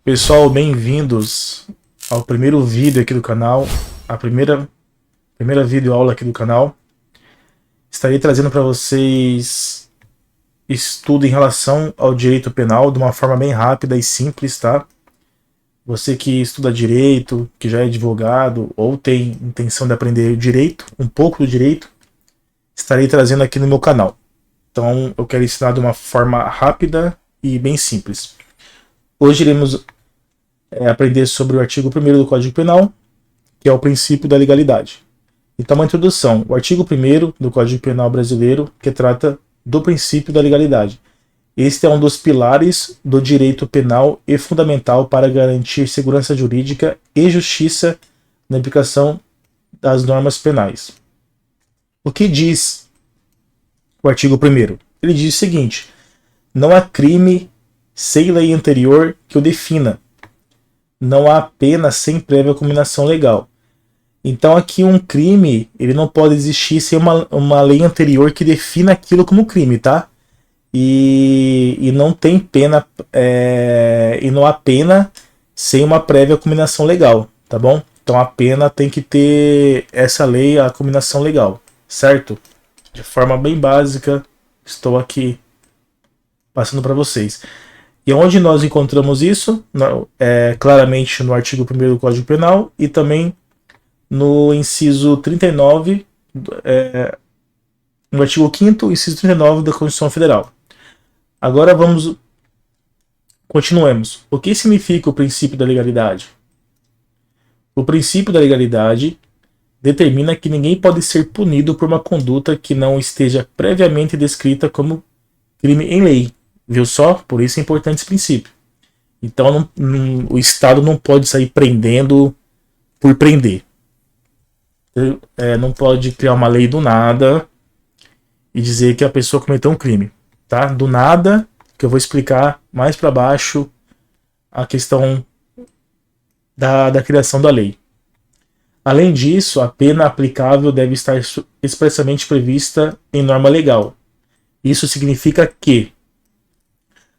Pessoal, bem-vindos ao primeiro vídeo aqui do canal, a primeira videoaula aqui do canal. Estarei trazendo para vocês estudo em relação ao direito penal de uma forma bem rápida e simples, tá? Você que estuda direito, que já é advogado ou tem intenção de aprender direito, um pouco do direito, estarei trazendo aqui no meu canal. Então, eu quero ensinar de uma forma rápida e bem simples. Hoje iremos aprender sobre o artigo 1º do Código Penal, que é o princípio da legalidade. Então, uma introdução. O artigo 1º do Código Penal brasileiro, que trata do princípio da legalidade. Este é um dos pilares do direito penal e fundamental para garantir segurança jurídica e justiça na aplicação das normas penais. O que diz o artigo 1º? Ele diz o seguinte: não há crime sem lei anterior que o defina. Não há pena sem prévia cominação legal. Então aqui um crime, ele não pode existir sem uma lei anterior que defina aquilo como crime, tá? E não tem pena, e não há pena sem uma prévia cominação legal, tá bom? Então a pena tem que ter essa lei, a cominação legal, certo? De forma bem básica, estou aqui passando para vocês. E onde nós encontramos isso? Claramente no artigo 1º do Código Penal e também no inciso 39, no artigo 5º, inciso 39 da Constituição Federal. Agora continuemos. O que significa o princípio da legalidade? O princípio da legalidade determina que ninguém pode ser punido por uma conduta que não esteja previamente descrita como crime em lei. Viu só? Por isso é importante esse princípio. Então o Estado não pode sair prendendo por prender. Não pode criar uma lei do nada e dizer que a pessoa cometeu um crime. Tá? Do nada, que eu vou explicar mais para baixo a questão da criação da lei. Além disso, a pena aplicável deve estar expressamente prevista em norma legal. Isso significa que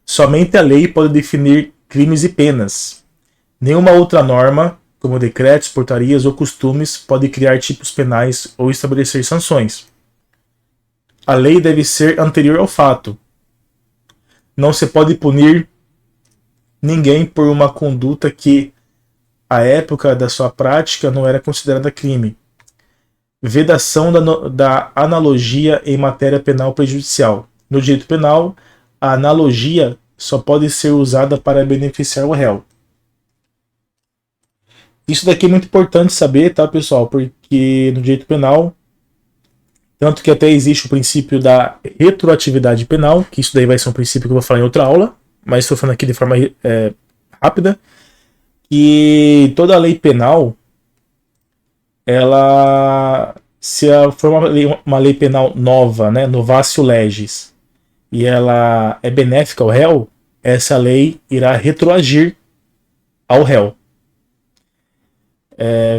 somente a lei pode definir crimes e penas. Nenhuma outra norma, como decretos, portarias ou costumes, pode criar tipos penais ou estabelecer sanções. A lei deve ser anterior ao fato. Não se pode punir ninguém por uma conduta que, à época da sua prática, não era considerada crime. Vedação da analogia em matéria penal prejudicial. No direito penal, a analogia só pode ser usada para beneficiar o réu. Isso daqui é muito importante saber, tá, pessoal? Porque no direito penal, tanto que até existe o princípio da retroatividade penal, que isso daí vai ser um princípio que eu vou falar em outra aula, mas estou falando aqui de forma rápida, que toda lei penal, se for uma lei penal nova, né, novatio legis, e ela é benéfica ao réu, essa lei irá retroagir ao réu,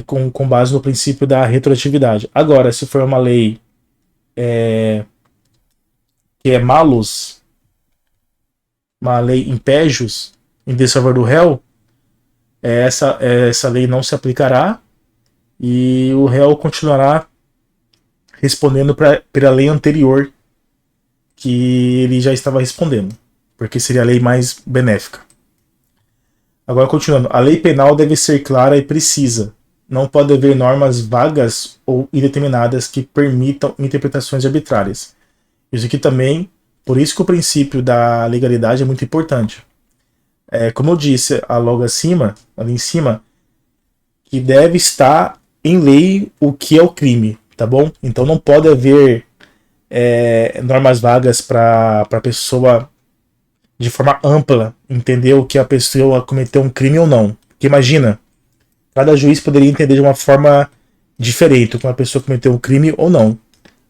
com base no princípio da retroatividade. Agora, se for uma lei que é malus, uma lei impégios, em desfavor do réu, essa lei não se aplicará e o réu continuará respondendo pela lei anterior que ele já estava respondendo, porque seria a lei mais benéfica. Agora, continuando. A lei penal deve ser clara e precisa. Não pode haver normas vagas ou indeterminadas que permitam interpretações arbitrárias. Isso aqui também, por isso que o princípio da legalidade é muito importante. Como eu disse ali em cima, que deve estar em lei o que é o crime, tá bom? Então não pode haver normas vagas para a pessoa, de forma ampla, entender o que a pessoa cometeu um crime ou não. Porque imagina, cada juiz poderia entender de uma forma diferente o que uma pessoa cometeu um crime ou não.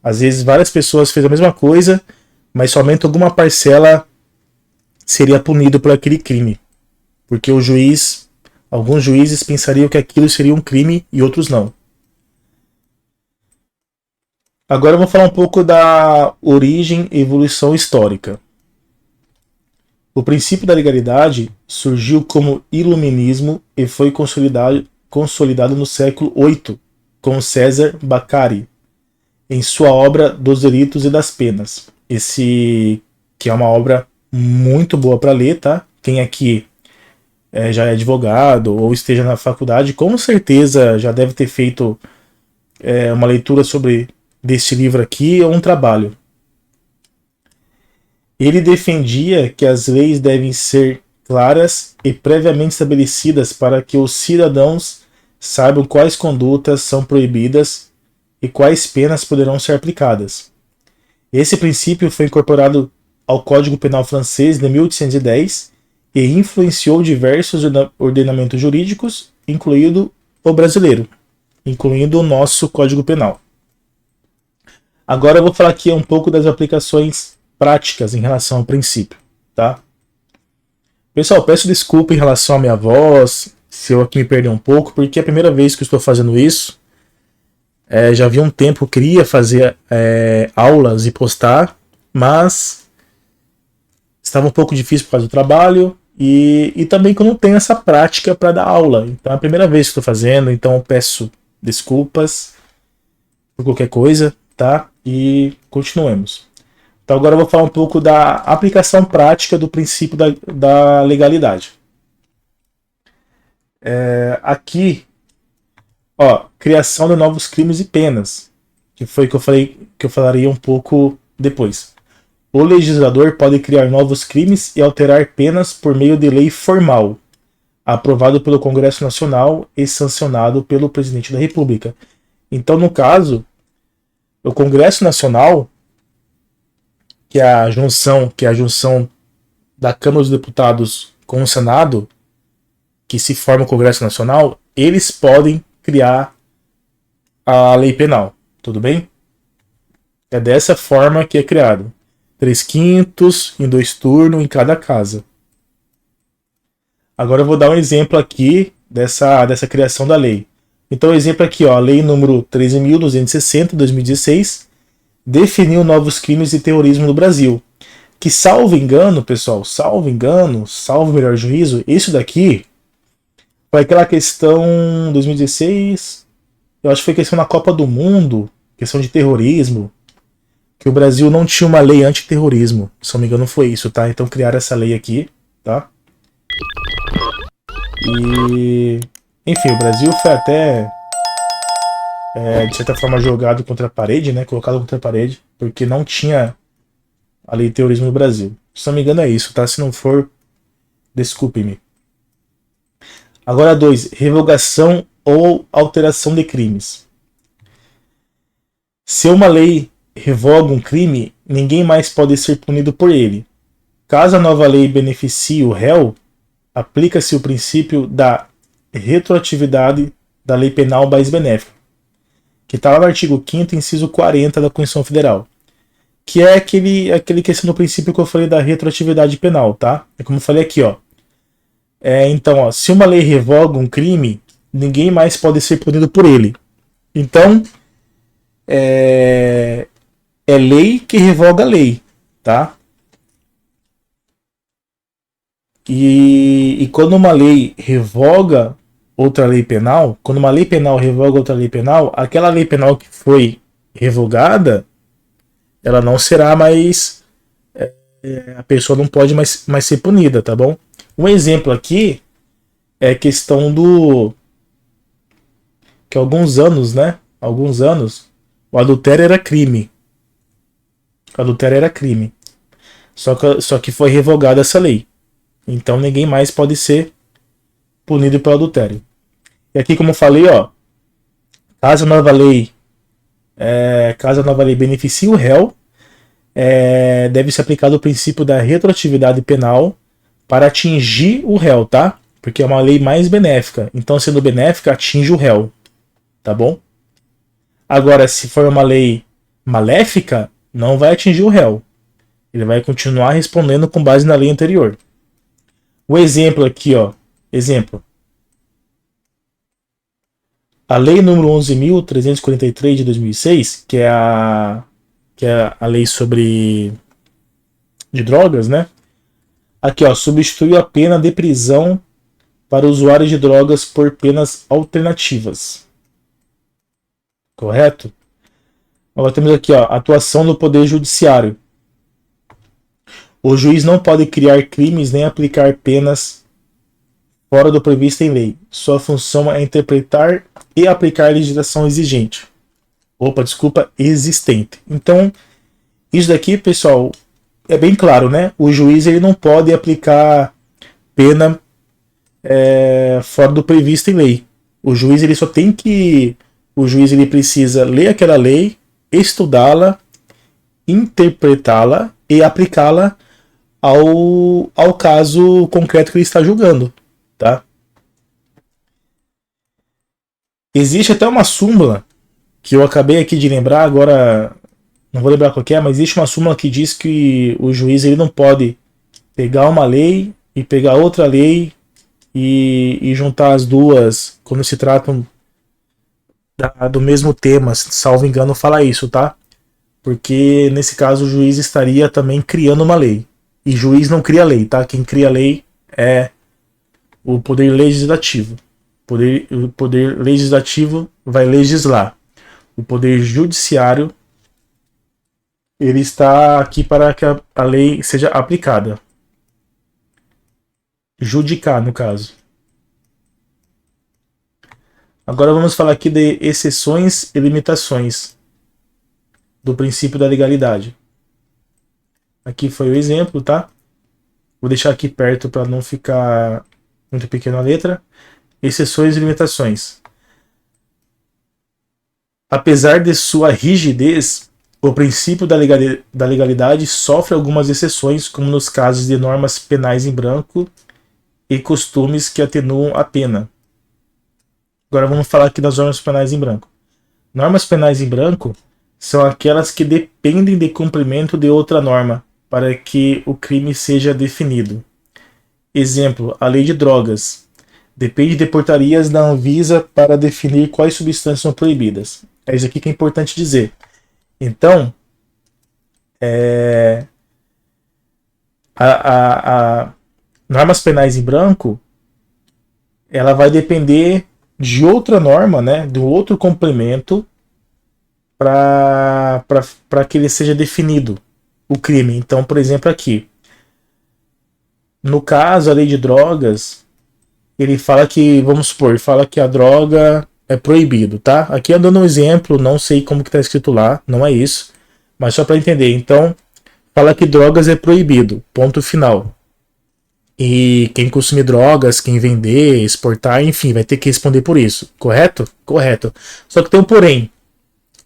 Às vezes várias pessoas fez a mesma coisa, mas somente alguma parcela seria punido por aquele crime. Porque alguns juízes pensariam que aquilo seria um crime e outros não. Agora eu vou falar um pouco da origem e evolução histórica. O princípio da legalidade surgiu como iluminismo e foi consolidado no século VIII, com César Bacari, em sua obra Dos Delitos e das Penas. Esse que é uma obra muito boa para ler, tá? Quem aqui já é advogado ou esteja na faculdade, com certeza já deve ter feito uma leitura sobre deste livro aqui ou um trabalho. Ele defendia que as leis devem ser claras e previamente estabelecidas para que os cidadãos saibam quais condutas são proibidas e quais penas poderão ser aplicadas. Esse princípio foi incorporado ao Código Penal francês de 1810 e influenciou diversos ordenamentos jurídicos, incluindo o brasileiro, incluindo o nosso Código Penal. Agora eu vou falar aqui um pouco das aplicações práticas em relação ao princípio, tá? Pessoal, peço desculpa em relação à minha voz, se eu aqui me perder um pouco, porque é a primeira vez que eu estou fazendo isso. Já havia um tempo que eu queria fazer aulas e postar, mas estava um pouco difícil por causa do trabalho e também que eu não tenho essa prática para dar aula. Então é a primeira vez que estou fazendo, então eu peço desculpas por qualquer coisa, tá? E continuemos. Então agora eu vou falar um pouco da aplicação prática do princípio da legalidade. Aqui, criação de novos crimes e penas, que foi que eu falei que eu falaria um pouco depois. O legislador pode criar novos crimes e alterar penas por meio de lei formal, aprovado pelo Congresso Nacional e sancionado pelo Presidente da República. Então, no caso, o Congresso Nacional, que é a junção da Câmara dos Deputados com o Senado, que se forma o Congresso Nacional, eles podem criar a lei penal, tudo bem? É dessa forma que é criado. 3/5 em 2 turnos em cada casa. Agora eu vou dar um exemplo aqui dessa criação da lei. Então o exemplo aqui, a lei número 13.260, 2016, definiu novos crimes de terrorismo no Brasil. Que, salvo engano, pessoal, salvo melhor juízo, isso daqui foi aquela questão 2016, eu acho que foi questão na Copa do Mundo, questão de terrorismo, que o Brasil não tinha uma lei antiterrorismo. Se não me engano foi isso, tá? Então criaram essa lei aqui, tá? E... enfim, o Brasil foi até... de certa forma jogado contra a parede, né? Colocado contra a parede, porque não tinha a lei de terrorismo no Brasil. Se não me engano é isso, tá? Se não for, desculpe-me. Agora 2. Revogação ou alteração de crimes. Se uma lei revoga um crime, ninguém mais pode ser punido por ele. Caso a nova lei beneficie o réu, aplica-se o princípio da retroatividade da lei penal mais benéfica, que está lá no artigo 5º, inciso 40 da Constituição Federal, que é aquele questão do princípio que eu falei da retroatividade penal, tá? É como eu falei aqui, ó. Então, se uma lei revoga um crime, ninguém mais pode ser punido por ele. Então, é lei que revoga a lei, tá? E quando uma lei revoga outra lei penal, quando uma lei penal revoga outra lei penal, aquela lei penal que foi revogada, ela não será mais... a pessoa não pode mais ser punida, tá bom? Um exemplo aqui é a questão do... que há alguns anos, né? Alguns anos, o adultério era crime. O adultério era crime. Só que foi revogada essa lei. Então ninguém mais pode ser punido pelo adultério. E aqui, como eu falei, ó, caso a nova lei beneficie o réu, deve ser aplicado o princípio da retroatividade penal para atingir o réu, tá? Porque é uma lei mais benéfica. Então, sendo benéfica, atinge o réu, tá bom? Agora, se for uma lei maléfica, não vai atingir o réu. Ele vai continuar respondendo com base na lei anterior. O exemplo aqui, ó. Exemplo. A lei número 11.343 de 2006, que é a lei sobre de drogas, né? Aqui, ó, substitui a pena de prisão para usuários de drogas por penas alternativas. Correto? Agora temos aqui, ó, atuação do Poder Judiciário. O juiz não pode criar crimes nem aplicar penas fora do previsto em lei. Sua função é interpretar e aplicar a legislação exigente. Existente. Então, isso daqui, pessoal, é bem claro, né? O juiz ele não pode aplicar pena fora do previsto em lei. O juiz ele só tem que, o juiz ele precisa ler aquela lei, estudá-la, interpretá-la e aplicá-la ao caso concreto que ele está julgando, tá? Existe até uma súmula que eu acabei aqui de lembrar, agora não vou lembrar qual é, mas existe uma súmula que diz que o juiz ele não pode pegar uma lei e pegar outra lei e juntar as duas quando se tratam do mesmo tema, salvo engano, fala isso, tá? Porque nesse caso o juiz estaria também criando uma lei. E juiz não cria lei, tá? Quem cria lei é o poder legislativo. O poder legislativo vai legislar. O poder judiciário ele está aqui para que a lei seja aplicada. Judicar, no caso. Agora vamos falar aqui de exceções e limitações do princípio da legalidade. Aqui foi o exemplo, tá? Vou deixar aqui perto para não ficar muito pequena a letra. Exceções e limitações. Apesar de sua rigidez, o princípio da legalidade sofre algumas exceções, como nos casos de normas penais em branco e costumes que atenuam a pena. Agora vamos falar aqui das normas penais em branco. Normas penais em branco são aquelas que dependem de cumprimento de outra norma para que o crime seja definido. Exemplo, a lei de drogas. Depende de portarias da Anvisa para definir quais substâncias são proibidas. É isso aqui que é importante dizer. Então, a normas penais em branco, ela vai depender de outra norma, né, de um outro complemento para que ele seja definido o crime. Então, por exemplo, aqui, no caso, a lei de drogas, ele fala que, vamos supor, ele fala que a droga é proibido, tá? Aqui eu dando um exemplo, não sei como que tá escrito lá, não é isso, mas só para entender. Então, fala que drogas é proibido, ponto final. E quem consumir drogas, quem vender, exportar, enfim, vai ter que responder por isso. Correto? Correto. Só que tem um porém.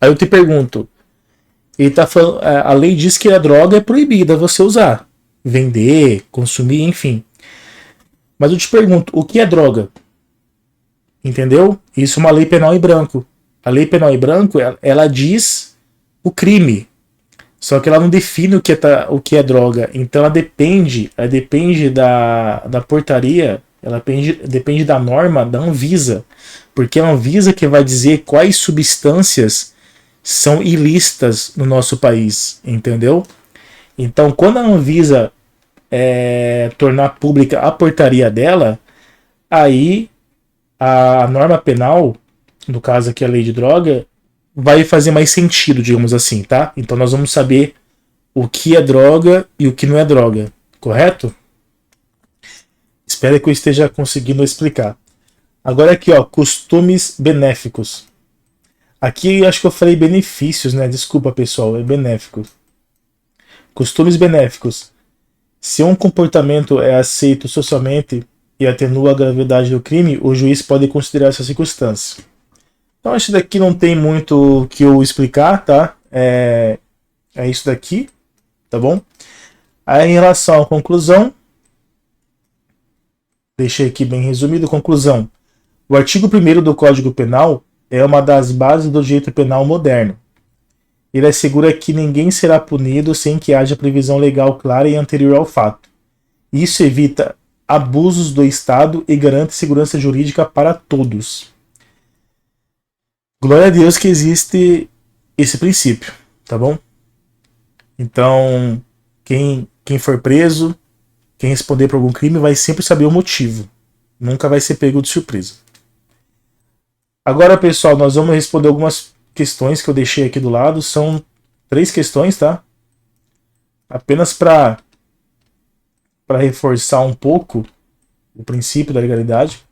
Aí eu te pergunto, ele tá falando, a lei diz que a droga é proibida você usar, vender, consumir, enfim. Mas eu te pergunto, o que é droga? Entendeu? Isso é uma lei penal em branco. A lei penal em branco, ela diz o crime. Só que ela não define o que é droga. Então ela depende da portaria, ela depende da norma da Anvisa. Porque é a Anvisa que vai dizer quais substâncias são ilícitas no nosso país. Entendeu? Então quando a Anvisa tornar pública a portaria dela, aí a norma penal, no caso aqui a lei de droga, vai fazer mais sentido, digamos assim, tá? Então nós vamos saber o que é droga e o que não é droga, correto? Espero que eu esteja conseguindo explicar. Agora aqui, ó, costumes benéficos. Aqui acho que eu falei benefícios, né? Desculpa, pessoal, é benéfico. Costumes benéficos. Se um comportamento é aceito socialmente e atenua a gravidade do crime, o juiz pode considerar essa circunstância. Então, isso daqui não tem muito o que eu explicar, tá? É isso daqui, tá bom? Aí, em relação à conclusão, deixei aqui bem resumido. Conclusão. O artigo 1º do Código Penal é uma das bases do direito penal moderno. Ele assegura que ninguém será punido sem que haja previsão legal clara e anterior ao fato. Isso evita abusos do Estado e garante segurança jurídica para todos. Glória a Deus que existe esse princípio, tá bom? Então, quem for preso, Quem responder por algum crime vai sempre saber o motivo. Nunca vai ser pego de surpresa. Agora, pessoal, nós vamos responder algumas questões que eu deixei aqui do lado. São 3 questões, tá? Apenas para reforçar um pouco o princípio da legalidade.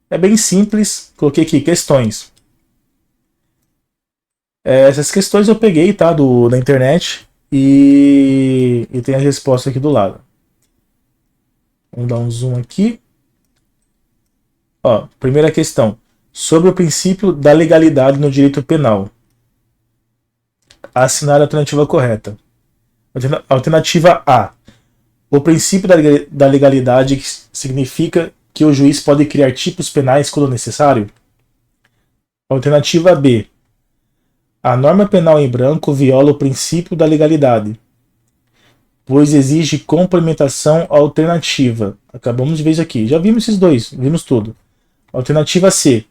É bem simples. Coloquei aqui questões. Essas questões eu peguei, tá? Da internet. E tem a resposta aqui do lado. Vamos dar um zoom aqui. Ó, primeira questão. Sobre o princípio da legalidade no direito penal. Assinar a alternativa correta. Alternativa A. O princípio da legalidade significa que o juiz pode criar tipos penais quando necessário. Alternativa B. A norma penal em branco viola o princípio da legalidade, pois exige complementação alternativa. Acabamos de ver isso aqui. Já vimos esses dois, vimos tudo. Alternativa C.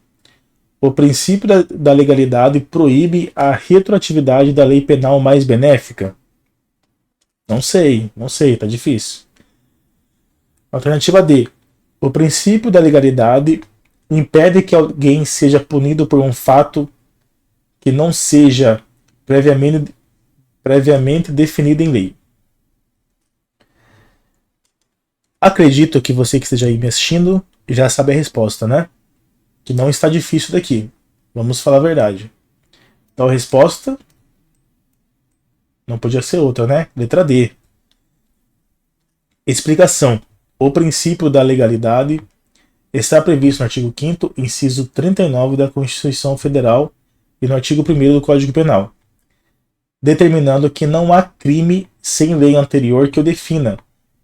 O princípio da legalidade proíbe a retroatividade da lei penal mais benéfica. Não sei, tá difícil. Alternativa D. O princípio da legalidade impede que alguém seja punido por um fato que não seja previamente definido em lei. Acredito que você que esteja aí me assistindo já sabe a resposta, né? Que não está difícil daqui. Vamos falar a verdade. Então a resposta não podia ser outra, né? Letra D. Explicação. O princípio da legalidade está previsto no artigo 5º, inciso 39 da Constituição Federal e no artigo 1º do Código Penal, determinando que não há crime sem lei anterior que o defina,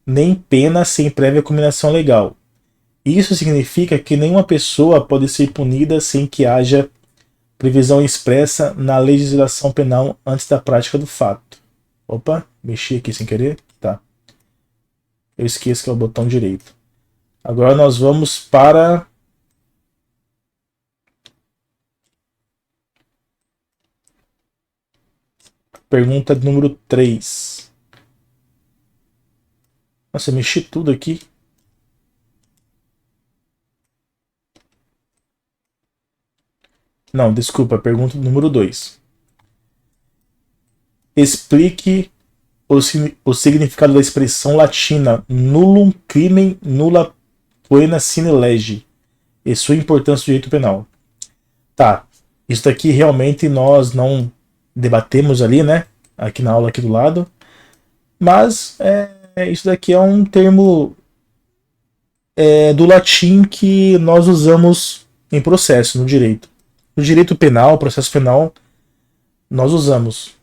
nem pena sem prévia combinação legal. Isso significa que nenhuma pessoa pode ser punida sem que haja previsão expressa na legislação penal antes da prática do fato. Opa, mexi aqui sem querer. Tá. Eu esqueço que é o botão direito. Agora nós vamos para pergunta número 3. Nossa, eu mexi tudo aqui. Não, desculpa, pergunta número 2. Explique o significado da expressão latina nullum crimen nulla poena sine lege e sua importância no direito penal. Tá, isso daqui realmente nós não debatemos ali, né? Aqui na aula aqui do lado. Mas isso daqui é um termo do latim que nós usamos em processo, no direito. No direito penal, processo penal, nós usamos.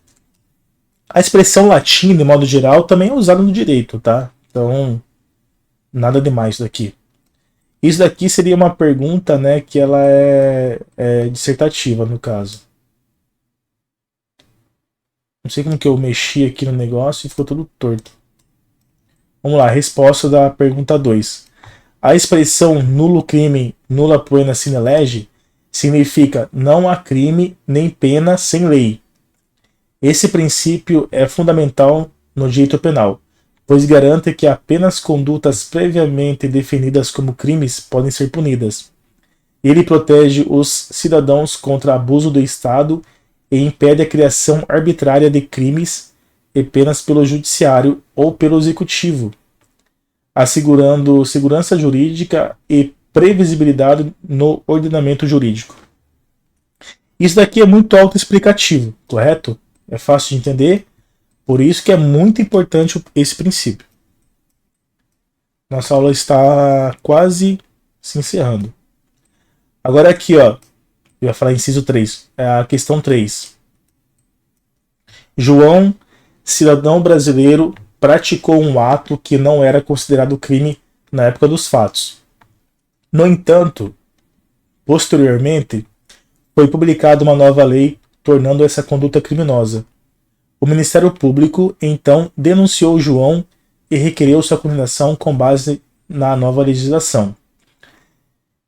A expressão latim, de modo geral, também é usada no direito, tá? Então, nada demais daqui. Isso daqui seria uma pergunta, né, que ela é dissertativa, no caso. Não sei como que eu mexi aqui no negócio e ficou tudo torto. Vamos lá, resposta da pergunta 2. A expressão nulo crime, nulla poena sine lege significa não há crime nem pena sem lei. Esse princípio é fundamental no direito penal, pois garante que apenas condutas previamente definidas como crimes podem ser punidas. Ele protege os cidadãos contra abuso do Estado e impede a criação arbitrária de crimes e penas pelo judiciário ou pelo executivo, assegurando segurança jurídica e previsibilidade no ordenamento jurídico. Isso daqui é muito autoexplicativo, correto? É fácil de entender, por isso que é muito importante esse princípio. Nossa aula está quase se encerrando. Agora aqui, ó, eu ia falar inciso 3, é a questão 3. João, cidadão brasileiro, praticou um ato que não era considerado crime na época dos fatos. No entanto, posteriormente, foi publicada uma nova lei tornando essa conduta criminosa. O Ministério Público, então, denunciou João e requereu sua condenação com base na nova legislação.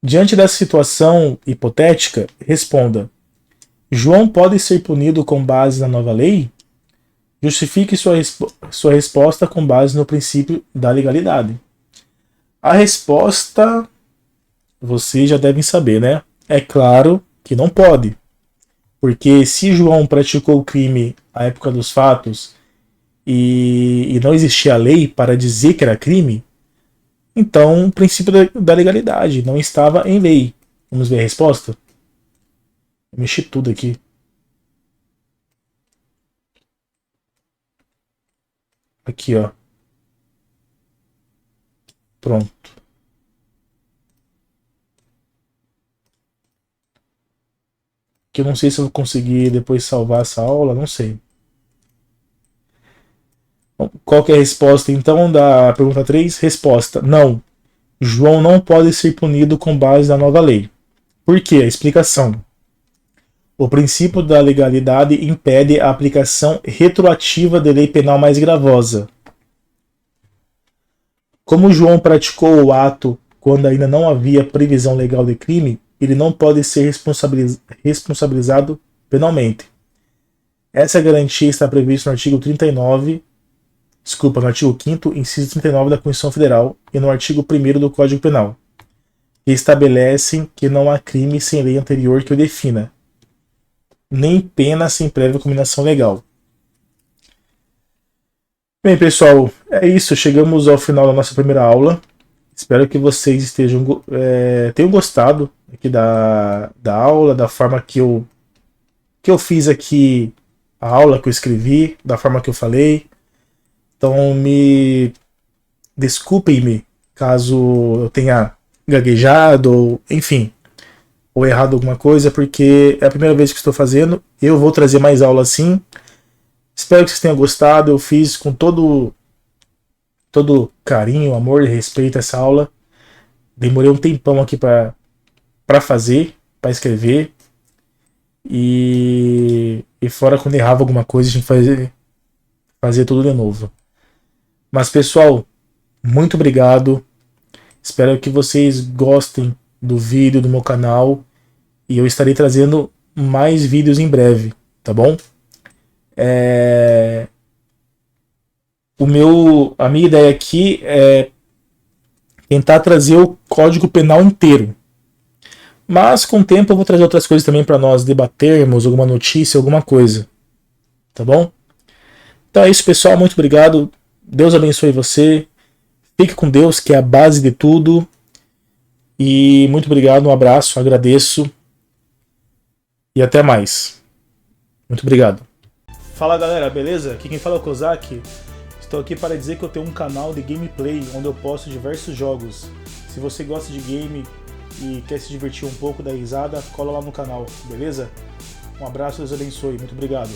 Diante dessa situação hipotética, responda: João pode ser punido com base na nova lei? Justifique sua resposta com base no princípio da legalidade. A resposta vocês já devem saber, né? É claro que não pode. Porque se João praticou o crime à época dos fatos e não existia lei para dizer que era crime, então o princípio da legalidade não estava em lei. Vamos ver a resposta? Eu mexi tudo aqui. Aqui, ó. Pronto. Que eu não sei se eu vou conseguir depois salvar essa aula, não sei. Bom, qual que é a resposta então da pergunta 3? Resposta: não. João não pode ser punido com base na nova lei. Por quê? A explicação. O princípio da legalidade impede a aplicação retroativa de lei penal mais gravosa. Como João praticou o ato quando ainda não havia previsão legal de crime, ele não pode ser responsabilizado penalmente. Essa garantia está prevista no artigo 39, no artigo 5º, inciso 39 da Constituição Federal e no artigo 1º do Código Penal, que estabelecem que não há crime sem lei anterior que o defina, nem pena sem prévia combinação legal. Bem, pessoal, é isso. Chegamos ao final da nossa primeira aula. Espero que vocês tenham gostado aqui da aula, da forma que eu fiz aqui a aula, que eu escrevi, da forma que eu falei. Então, desculpem-me caso eu tenha gaguejado, ou, enfim, ou errado alguma coisa, porque é a primeira vez que estou fazendo. Eu vou trazer mais aula assim. Espero que vocês tenham gostado. Eu fiz com todo carinho, amor e respeito essa aula. Demorei um tempão aqui para fazer, para escrever. E fora quando errava alguma coisa, a gente fazer tudo de novo. Mas, pessoal, muito obrigado. Espero que vocês gostem do vídeo do meu canal. E eu estarei trazendo mais vídeos em breve, tá bom? A minha ideia aqui é tentar trazer o Código Penal inteiro. Mas com o tempo eu vou trazer outras coisas também para nós debatermos, alguma notícia, alguma coisa. Tá bom? Então é isso, pessoal. Muito obrigado. Deus abençoe você. Fique com Deus, que é a base de tudo. E muito obrigado, um abraço, agradeço. E até mais. Muito obrigado. Fala, galera, beleza? Aqui quem fala é o Kozak. Estou aqui para dizer que eu tenho um canal de gameplay onde eu posto diversos jogos. Se você gosta de game e quer se divertir um pouco, dar risada, cola lá no canal, beleza? Um abraço, Deus abençoe, muito obrigado.